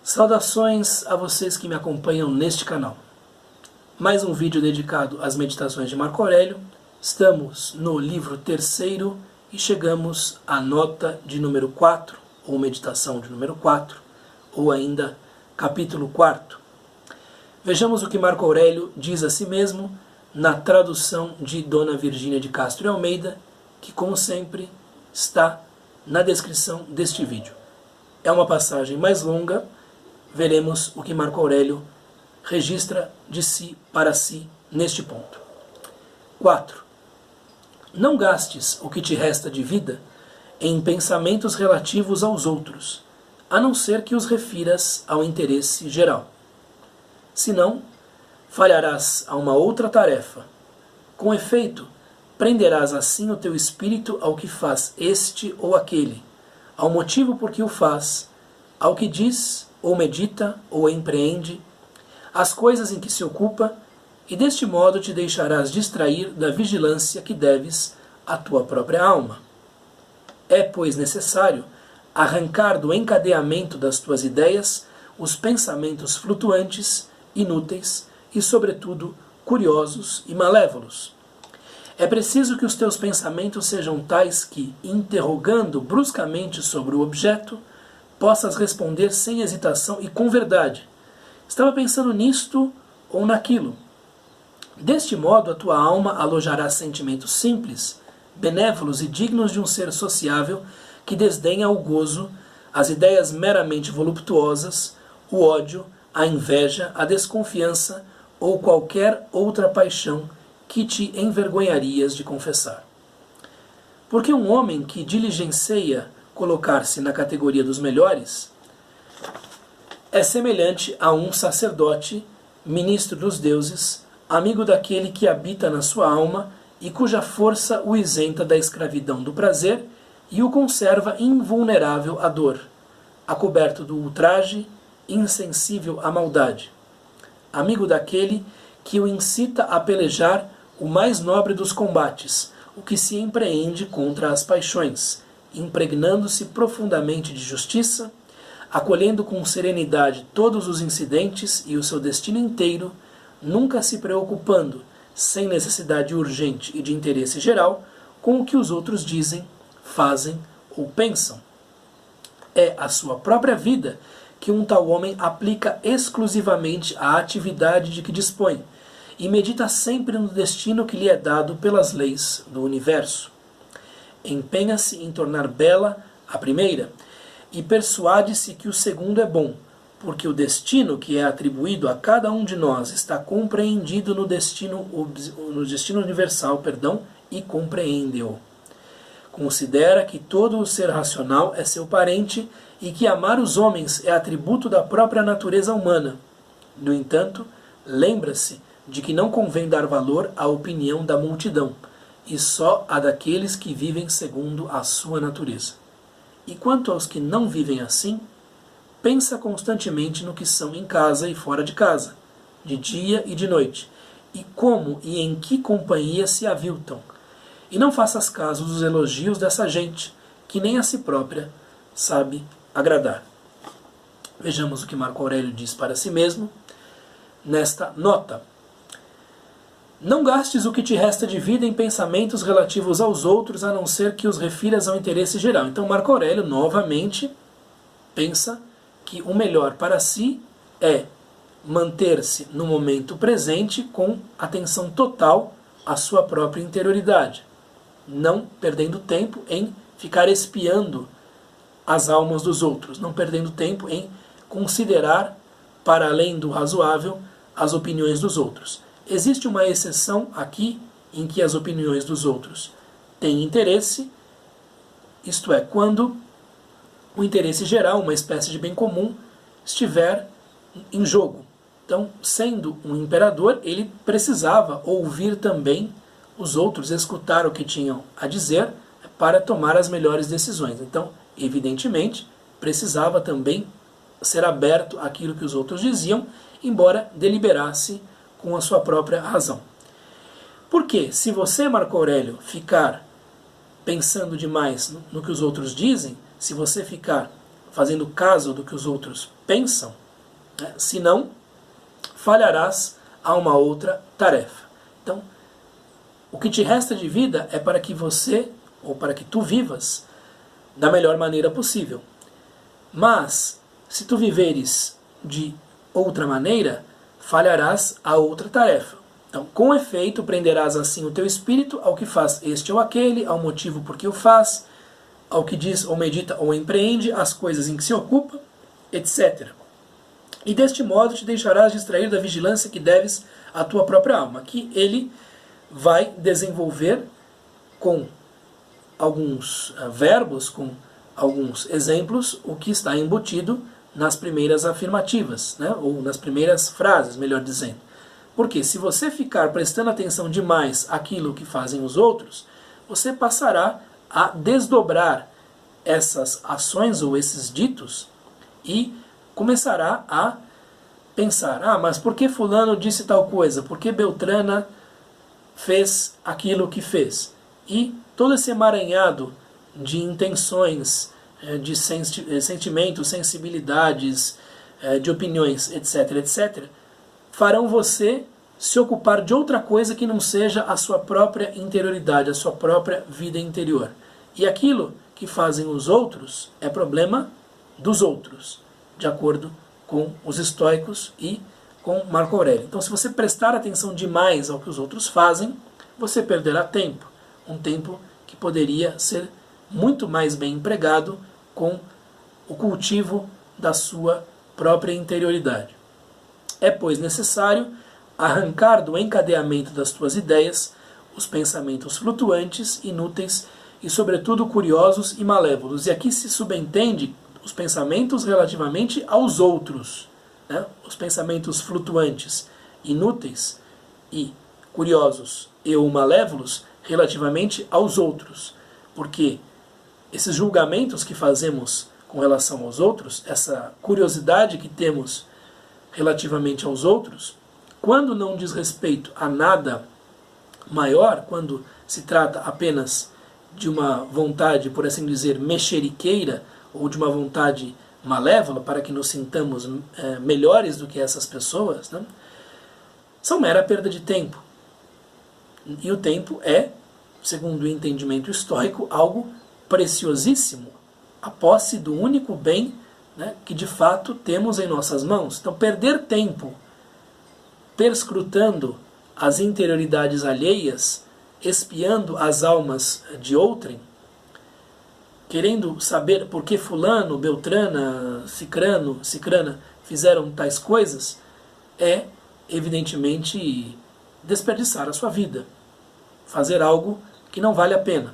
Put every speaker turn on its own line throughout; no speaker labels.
Saudações a vocês que me acompanham neste canal. Mais um vídeo dedicado às meditações de Marco Aurélio. Estamos no livro 3º e chegamos à nota de número 4, ou meditação de número 4, ou ainda capítulo 4. Vejamos o que Marco Aurélio diz a si mesmo na tradução de Dona Virgínia de Castro e Almeida, que, como sempre, está na descrição deste vídeo. É uma passagem mais longa, veremos o que Marco Aurélio registra de si para si neste ponto. 4. Não gastes o que te resta de vida em pensamentos relativos aos outros, a não ser que os refiras ao interesse geral. Senão, falharás a uma outra tarefa. Com efeito, prenderás assim o teu espírito ao que faz este ou aquele, ao motivo por que o faz, ao que diz, ou medita, ou empreende, as coisas em que se ocupa, e deste modo te deixarás distrair da vigilância que deves à tua própria alma. É, pois, necessário arrancar do encadeamento das tuas ideias os pensamentos flutuantes, inúteis e, sobretudo, curiosos e malévolos. É preciso que os teus pensamentos sejam tais que, interrogando bruscamente sobre o objeto, possas responder sem hesitação e com verdade. Estava pensando nisto ou naquilo. Deste modo, a tua alma alojará sentimentos simples, benévolos e dignos de um ser sociável que desdenha o gozo, as ideias meramente voluptuosas, o ódio, a inveja, a desconfiança ou qualquer outra paixão que te envergonharias de confessar. Porque um homem que diligencia colocar-se na categoria dos melhores é semelhante a um sacerdote, ministro dos deuses, amigo daquele que habita na sua alma e cuja força o isenta da escravidão do prazer e o conserva invulnerável à dor, acoberto do ultraje, insensível à maldade. Amigo daquele que o incita a pelejar o mais nobre dos combates, o que se empreende contra as paixões, impregnando-se profundamente de justiça, acolhendo com serenidade todos os incidentes e o seu destino inteiro, nunca se preocupando, sem necessidade urgente e de interesse geral, com o que os outros dizem, fazem ou pensam. É a sua própria vida que um tal homem aplica exclusivamente à atividade de que dispõe, e medita sempre no destino que lhe é dado pelas leis do universo. Empenha-se em tornar bela a primeira, e persuade-se que o segundo é bom, porque o destino que é atribuído a cada um de nós está compreendido no destino universal, e compreende-o. Considera que todo o ser racional é seu parente e que amar os homens é atributo da própria natureza humana. No entanto, lembra-se de que não convém dar valor à opinião da multidão, e só a daqueles que vivem segundo a sua natureza. E quanto aos que não vivem assim, pensa constantemente no que são em casa e fora de casa, de dia e de noite, e como e em que companhia se aviltam. E não faças caso dos elogios dessa gente, que nem a si própria sabe agradar. Vejamos o que Marco Aurélio diz para si mesmo nesta nota. Não gastes o que te resta de vida em pensamentos relativos aos outros, a não ser que os refiras ao interesse geral. Então Marco Aurélio, novamente, pensa que o melhor para si é manter-se no momento presente com atenção total à sua própria interioridade, não perdendo tempo em ficar espiando as almas dos outros, não perdendo tempo em considerar, para além do razoável, as opiniões dos outros. Existe uma exceção aqui em que as opiniões dos outros têm interesse, isto é, quando o interesse geral, uma espécie de bem comum, estiver em jogo. Então, sendo um imperador, ele precisava ouvir também os outros, escutar o que tinham a dizer para tomar as melhores decisões. Então, evidentemente, precisava também ser aberto àquilo que os outros diziam, embora deliberasse com a sua própria razão. Porque se você, Marco Aurélio, ficar pensando demais no que os outros dizem, se você ficar fazendo caso do que os outros pensam, né? Senão falharás a uma outra tarefa. Então, o que te resta de vida é para que você, ou para que tu vivas da melhor maneira possível. Mas, se tu viveres de outra maneira, falharás a outra tarefa. Então, com efeito, prenderás assim o teu espírito ao que faz este ou aquele, ao motivo por que o faz, ao que diz ou medita ou empreende, às coisas em que se ocupa, etc. E deste modo te deixarás distrair da vigilância que deves à tua própria alma, que ele vai desenvolver com alguns verbos, com alguns exemplos, o que está embutido nas primeiras afirmativas, né? Ou nas primeiras frases, melhor dizendo. Porque se você ficar prestando atenção demais àquilo que fazem os outros, você passará a desdobrar essas ações ou esses ditos e começará a pensar, mas por que fulano disse tal coisa? Por que Beltrana fez aquilo que fez? E todo esse emaranhado de intenções, de sentimentos, sensibilidades, de opiniões, etc., etc., farão você se ocupar de outra coisa que não seja a sua própria interioridade, a sua própria vida interior. E aquilo que fazem os outros é problema dos outros, de acordo com os estoicos e com Marco Aurélio. Então, se você prestar atenção demais ao que os outros fazem, você perderá tempo. Um tempo que poderia ser muito mais bem empregado com o cultivo da sua própria interioridade. É, pois, necessário arrancar do encadeamento das tuas ideias os pensamentos flutuantes, inúteis e, sobretudo, curiosos e malévolos. E aqui se subentende os pensamentos relativamente aos outros, né? Os pensamentos flutuantes, inúteis e curiosos e ou malévolos relativamente aos outros. Porque esses julgamentos que fazemos com relação aos outros, essa curiosidade que temos relativamente aos outros, quando não diz respeito a nada maior, quando se trata apenas de uma vontade, por assim dizer, mexeriqueira, ou de uma vontade malévola, para que nos sintamos melhores do que essas pessoas, né? São mera perda de tempo. E o tempo é, segundo o entendimento estoico, algo preciosíssimo, a posse do único bem, né, que de fato temos em nossas mãos. Então, perder tempo perscrutando as interioridades alheias, espiando as almas de outrem, querendo saber por que fulano, Beltrana, Cicrana fizeram tais coisas, é, evidentemente, desperdiçar a sua vida. Fazer algo que não vale a pena.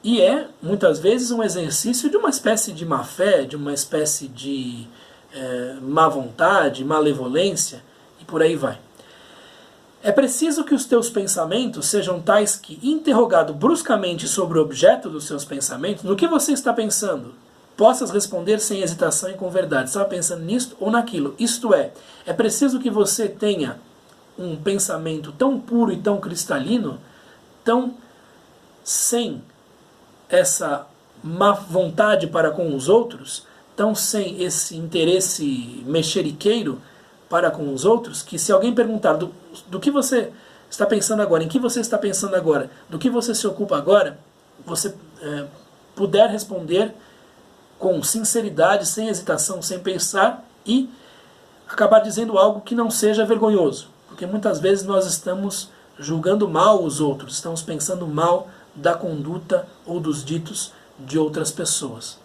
E é, muitas vezes, um exercício de uma espécie de má-fé, de uma espécie de má vontade, malevolência, e por aí vai. É preciso que os teus pensamentos sejam tais que, interrogado bruscamente sobre o objeto dos seus pensamentos, no que você está pensando, possas responder sem hesitação e com verdade. Estava pensando nisto ou naquilo. Isto é preciso que você tenha um pensamento tão puro e tão cristalino, tão sem essa má vontade para com os outros, tão sem esse interesse mexeriqueiro para com os outros, que se alguém perguntar do que você está pensando agora, em que você está pensando agora, do que você se ocupa agora, você puder responder com sinceridade, sem hesitação, sem pensar e acabar dizendo algo que não seja vergonhoso. Porque muitas vezes nós estamos julgando mal os outros, estamos pensando mal da conduta ou dos ditos de outras pessoas.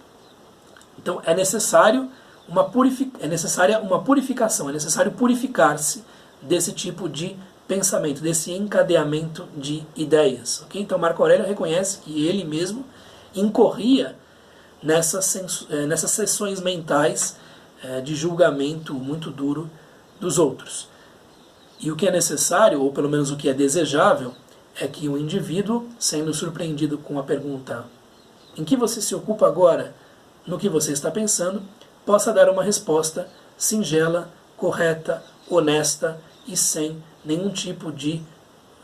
Então é necessária uma purificação, é necessário purificar-se desse tipo de pensamento, desse encadeamento de ideias. Okay? Então Marco Aurélio reconhece que ele mesmo incorria nessas sessões mentais de julgamento muito duro dos outros. E o que é necessário, ou pelo menos o que é desejável, é que o indivíduo, sendo surpreendido com a pergunta em que você se ocupa agora, no que você está pensando, possa dar uma resposta singela, correta, honesta e sem nenhum tipo de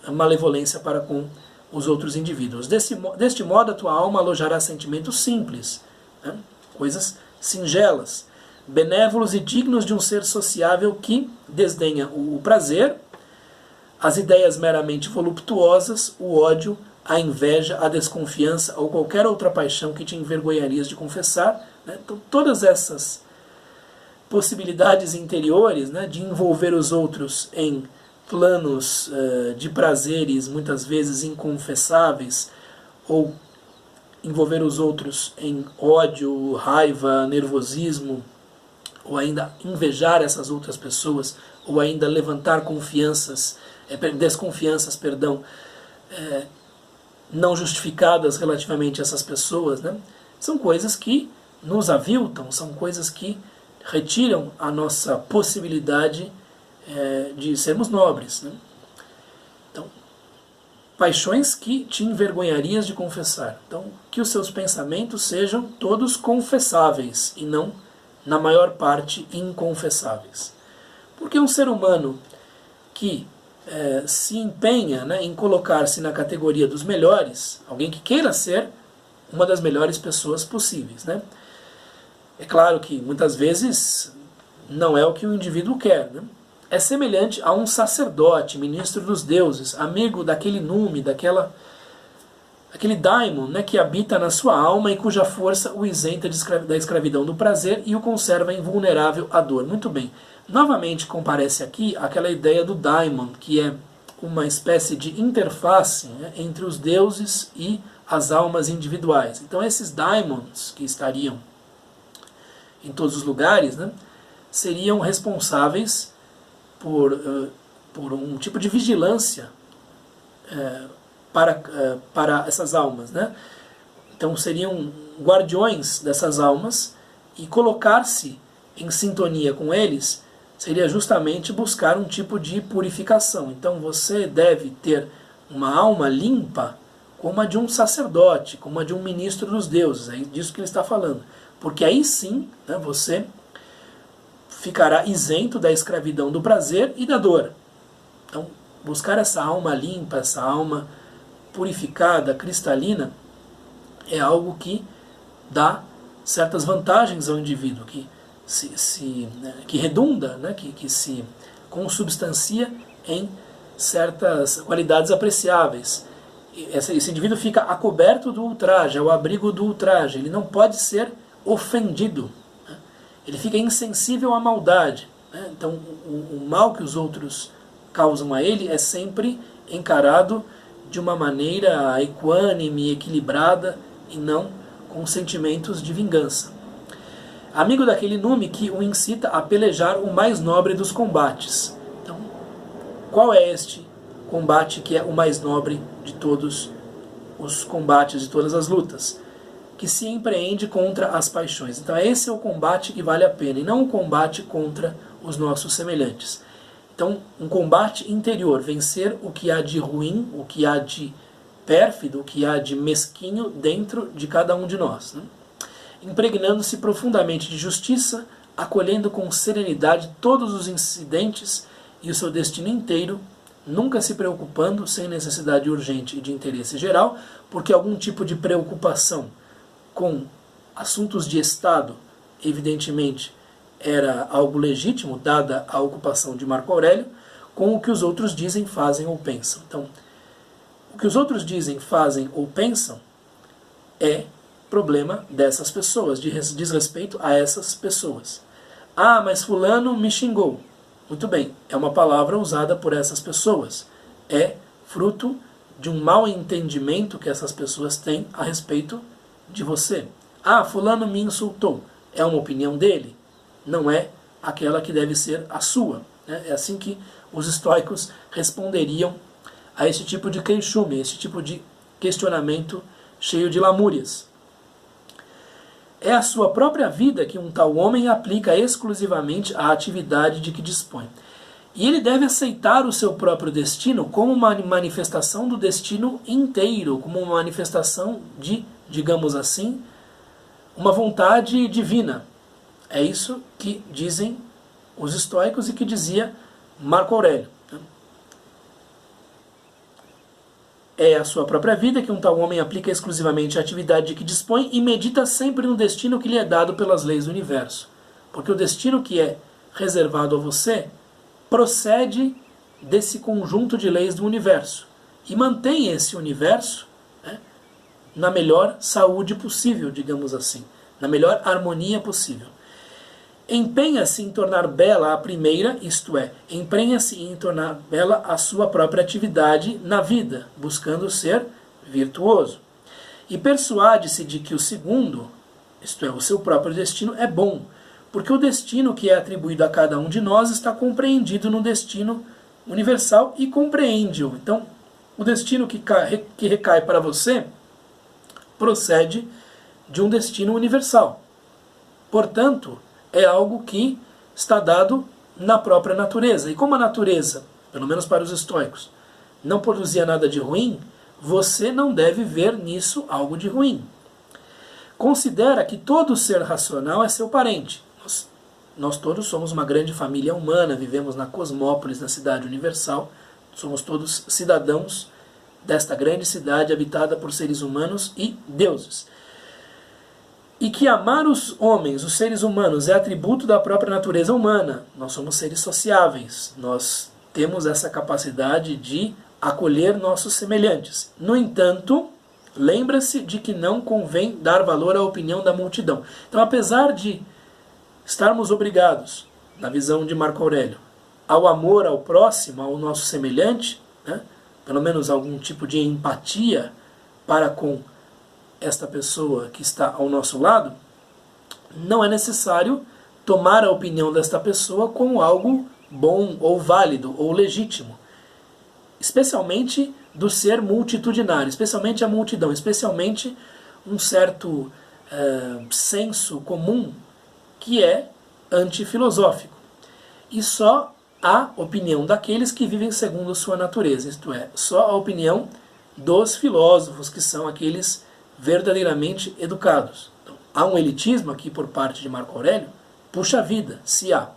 malevolência para com os outros indivíduos. Deste modo, a tua alma alojará sentimentos simples, né? coisas singelas, benévolos e dignos de um ser sociável que desdenha o prazer, as ideias meramente voluptuosas, o ódio, a inveja, a desconfiança ou qualquer outra paixão que te envergonharias de confessar. Né? Então, todas essas possibilidades interiores, né, de envolver os outros em planos de prazeres muitas vezes inconfessáveis, ou envolver os outros em ódio, raiva, nervosismo, ou ainda invejar essas outras pessoas, ou ainda levantar desconfianças, não justificadas relativamente a essas pessoas, né? São coisas que nos aviltam, são coisas que retiram a nossa possibilidade de sermos nobres, né? Então, paixões que te envergonharias de confessar. Então, que os seus pensamentos sejam todos confessáveis e não, na maior parte, inconfessáveis. Porque um ser humano que se empenha, né, em colocar-se na categoria dos melhores, alguém que queira ser uma das melhores pessoas possíveis, né? É claro que muitas vezes não é o que o indivíduo quer, né? É semelhante a um sacerdote, ministro dos deuses, amigo daquele nume, aquele daimon, né, que habita na sua alma e cuja força o isenta da escravidão do prazer e o conserva invulnerável à dor. Muito bem. Novamente comparece aqui aquela ideia do daimon, que é uma espécie de interface, né, entre os deuses e as almas individuais. Então esses daimons que estariam em todos os lugares, né, seriam responsáveis por um tipo de vigilância para essas almas, né? Então seriam guardiões dessas almas, e colocar-se em sintonia com eles seria justamente buscar um tipo de purificação. Então você deve ter uma alma limpa como a de um sacerdote, como a de um ministro dos deuses. É disso que ele está falando. Porque aí sim, né, você ficará isento da escravidão do prazer e da dor. Então, buscar essa alma limpa, essa alma purificada, cristalina, é algo que dá certas vantagens ao indivíduo, que redunda, né, que se consubstancia em certas qualidades apreciáveis. Esse indivíduo fica acoberto do ultraje, ao abrigo do ultraje, ele não pode ser ofendido, né? Ele fica insensível à maldade, né? Então o mal que os outros causam a ele é sempre encarado de uma maneira equânime, equilibrada, e não com sentimentos de vingança. Amigo daquele nume que o incita a pelejar o mais nobre dos combates. Então, qual é este combate que é o mais nobre de todos os combates, de todas as lutas? Que se empreende contra as paixões. Então esse é o combate que vale a pena, e não o combate contra os nossos semelhantes. Então, um combate interior, vencer o que há de ruim, o que há de pérfido, o que há de mesquinho dentro de cada um de nós, né? Impregnando-se profundamente de justiça, acolhendo com serenidade todos os incidentes e o seu destino inteiro, nunca se preocupando sem necessidade urgente e de interesse geral, porque algum tipo de preocupação com assuntos de Estado, evidentemente, era algo legítimo, dada a ocupação de Marco Aurélio, com o que os outros dizem, fazem ou pensam. Então, o que os outros dizem, fazem ou pensam é problema dessas pessoas, diz respeito a essas pessoas. Ah, mas fulano me xingou. Muito bem, é uma palavra usada por essas pessoas. É fruto de um mau entendimento que essas pessoas têm a respeito de você. Ah, fulano me insultou. É uma opinião dele, não é aquela que deve ser a sua. É assim que os estoicos responderiam a esse tipo de queixume, esse tipo de questionamento cheio de lamúrias. É a sua própria vida que um tal homem aplica exclusivamente à atividade de que dispõe. E ele deve aceitar o seu próprio destino como uma manifestação do destino inteiro, como uma manifestação de, digamos assim, uma vontade divina. É isso que dizem os estoicos e que dizia Marco Aurélio. é a sua própria vida, que um tal homem aplica exclusivamente à atividade de que dispõe e medita sempre no destino que lhe é dado pelas leis do universo. Porque o destino que é reservado a você procede desse conjunto de leis do universo e mantém esse universo, né, na melhor saúde possível, digamos assim, na melhor harmonia possível. Empenha-se em tornar bela a primeira, isto é, empenha-se em tornar bela a sua própria atividade na vida, buscando ser virtuoso. E persuade-se de que o segundo, isto é, o seu próprio destino, é bom, porque o destino que é atribuído a cada um de nós está compreendido no destino universal e compreende-o. Então, o destino que recai para você procede de um destino universal. Portanto, é algo que está dado na própria natureza. E como a natureza, pelo menos para os estoicos, não produzia nada de ruim, você não deve ver nisso algo de ruim. Considera que todo ser racional é seu parente. Nós todos somos uma grande família humana, vivemos na cosmópolis, na cidade universal, somos todos cidadãos desta grande cidade habitada por seres humanos e deuses. E que amar os homens, os seres humanos, é atributo da própria natureza humana. Nós somos seres sociáveis, nós temos essa capacidade de acolher nossos semelhantes. No entanto, lembra-se de que não convém dar valor à opinião da multidão. Então, apesar de estarmos obrigados, na visão de Marco Aurélio, ao amor ao próximo, ao nosso semelhante, né, pelo menos algum tipo de empatia para com esta pessoa que está ao nosso lado, não é necessário tomar a opinião desta pessoa como algo bom ou válido ou legítimo. Especialmente do ser multitudinário, especialmente a multidão, especialmente um certo senso comum que é antifilosófico. E só a opinião daqueles que vivem segundo sua natureza, isto é, só a opinião dos filósofos, que são aqueles verdadeiramente educados. Então, há um elitismo aqui por parte de Marco Aurélio? Puxa vida, se há.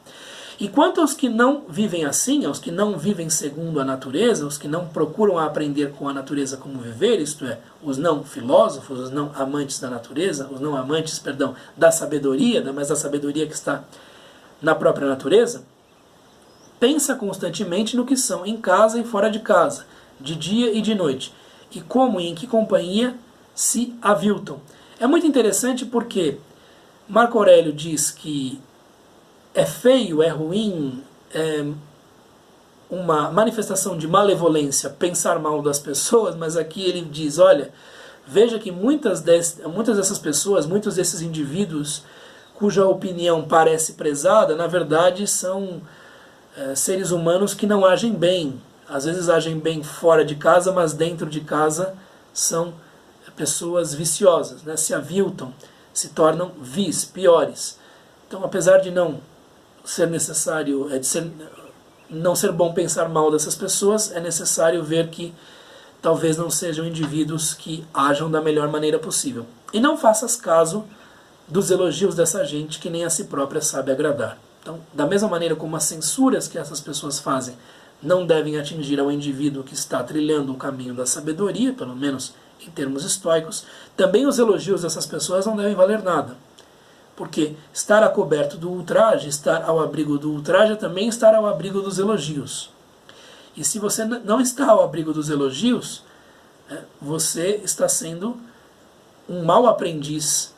E quanto aos que não vivem assim, aos que não vivem segundo a natureza, os que não procuram aprender com a natureza como viver, isto é, os não filósofos, os não amantes da natureza, os não amantes, perdão, da sabedoria, mas da sabedoria que está na própria natureza, pensa constantemente no que são em casa e fora de casa, de dia e de noite, e como e em que companhia se aviltam. É muito interessante porque Marco Aurélio diz que é feio, é ruim, é uma manifestação de malevolência pensar mal das pessoas, mas aqui ele diz, olha, veja que muitas dessas pessoas, muitos desses indivíduos cuja opinião parece prezada, na verdade são seres humanos que não agem bem. Às vezes agem bem fora de casa, mas dentro de casa são pessoas viciosas, né? Se aviltam, se tornam vis, piores. Então, apesar de não ser necessário, não ser bom pensar mal dessas pessoas, é necessário ver que talvez não sejam indivíduos que ajam da melhor maneira possível. E não faças caso dos elogios dessa gente que nem a si própria sabe agradar. Então, da mesma maneira como as censuras que essas pessoas fazem não devem atingir ao indivíduo que está trilhando o caminho da sabedoria, pelo menos em termos estoicos, também os elogios dessas pessoas não devem valer nada. Porque estar a coberto do ultraje, estar ao abrigo do ultraje é também estar ao abrigo dos elogios. E se você não está ao abrigo dos elogios, você está sendo um mau aprendiz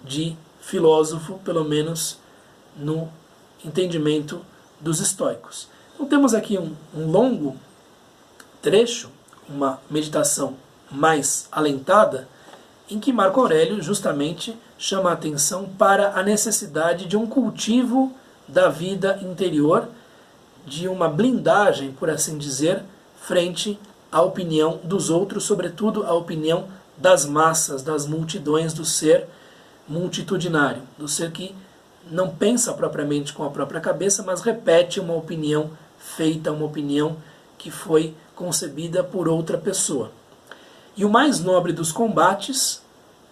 de filósofo, pelo menos no entendimento dos estoicos. Então temos aqui um longo trecho, uma meditação mais alentada, em que Marco Aurélio justamente chama a atenção para a necessidade de um cultivo da vida interior, de uma blindagem, por assim dizer, frente à opinião dos outros, sobretudo à opinião das massas, das multidões, do ser multitudinário, do ser que não pensa propriamente com a própria cabeça, mas repete uma opinião feita, uma opinião que foi concebida por outra pessoa. E o mais nobre dos combates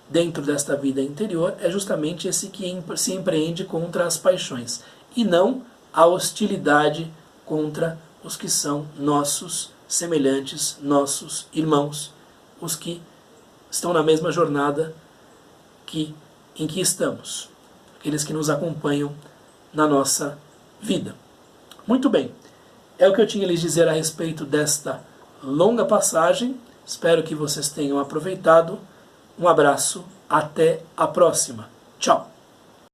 dentro desta vida interior é justamente esse que se empreende contra as paixões, e não a hostilidade contra os que são nossos semelhantes, nossos irmãos, os que estão na mesma jornada em que estamos, aqueles que nos acompanham na nossa vida. Muito bem, é o que eu tinha a lhes dizer a respeito desta longa passagem. Espero que vocês tenham aproveitado. Um abraço, até a próxima. Tchau!